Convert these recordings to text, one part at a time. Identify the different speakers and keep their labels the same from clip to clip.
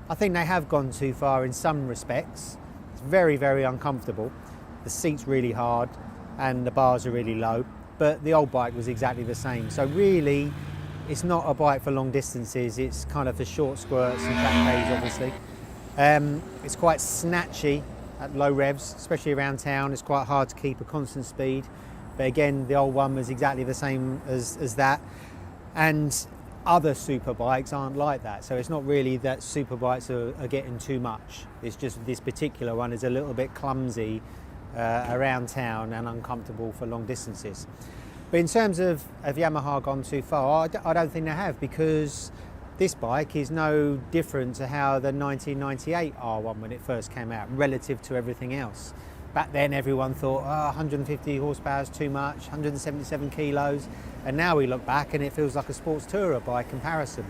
Speaker 1: I think they have gone too far in some respects. It's very, very uncomfortable. The seat's really hard and the bars are really low, but the old bike was exactly the same. So really, it's not a bike for long distances. It's kind of for short squirts and track days, obviously. It's quite snatchy at low revs, especially around town. It's quite hard to keep a constant speed. But again, the old one was exactly the same as that. And other super bikes aren't like that. So it's not really that super bikes are getting too much. It's just this particular one is a little bit clumsy around town and uncomfortable for long distances. But in terms of Yamaha gone too far, I don't think they have, because this bike is no different to how the 1998 R1 when it first came out, relative to everything else. Back then everyone thought, 150 horsepower is too much, 177 kilos, and now we look back and it feels like a sports tourer by comparison.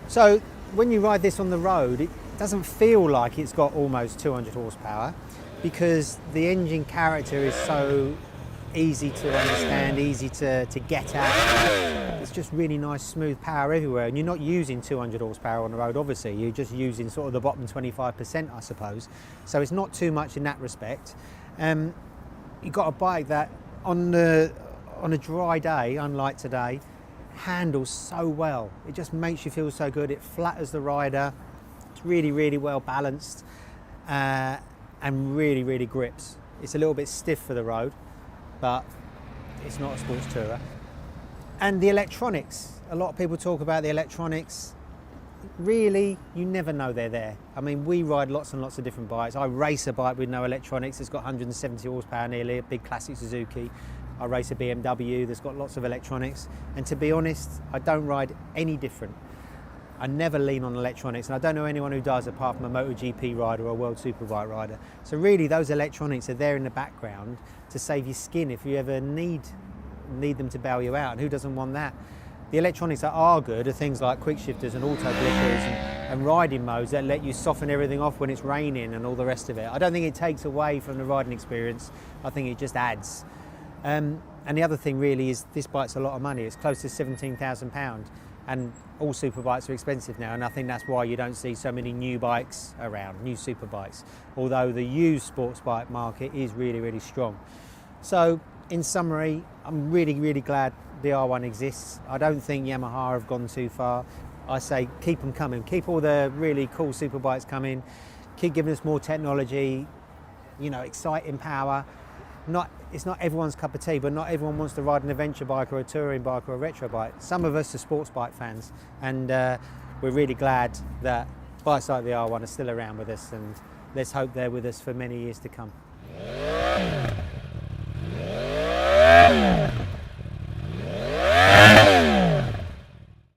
Speaker 1: So when you ride this on the road, it doesn't feel like it's got almost 200 horsepower, because the engine character is so easy to understand, easy to get at. It's just really nice, smooth power everywhere, and you're not using 200 horsepower on the road, obviously. You're just using sort of the bottom 25%, I suppose. So it's not too much in that respect. You've got a bike that on a dry day, unlike today, handles so well. It just makes you feel so good. It flatters the rider. It's really, really well balanced, and really, really grips. It's a little bit stiff for the road, but it's not a sports tourer. And the electronics, a lot of people talk about the electronics. Really, you never know they're there. I mean, we ride lots and lots of different bikes. I race a bike with no electronics. It's got 170 horsepower nearly, a big classic Suzuki. I race a BMW that's got lots of electronics. And to be honest, I don't ride any different. I never lean on electronics, and I don't know anyone who does apart from a MotoGP rider or a World Superbike rider. So really, those electronics are there in the background to save your skin if you ever need them to bail you out, and who doesn't want that? The electronics that are good are things like quick shifters and auto blippers and riding modes that let you soften everything off when it's raining and all the rest of it. I don't think it takes away from the riding experience. I think it just adds. And the other thing really is this bike's a lot of money. It's close to £17,000. And all super bikes are expensive now, and I think that's why you don't see so many new bikes around, new super bikes, although the used sports bike market is really, really strong. So in summary, I'm really, really glad the R1 exists. I don't think Yamaha have gone too far. I say keep them coming, keep all the really cool super bikes coming, keep giving us more technology, exciting power. It's not everyone's cup of tea, but not everyone wants to ride an adventure bike or a touring bike or a retro bike. Some of us are sports bike fans, and we're really glad that bikes like the R1 are still around with us, and let's hope they're with us for many years to come.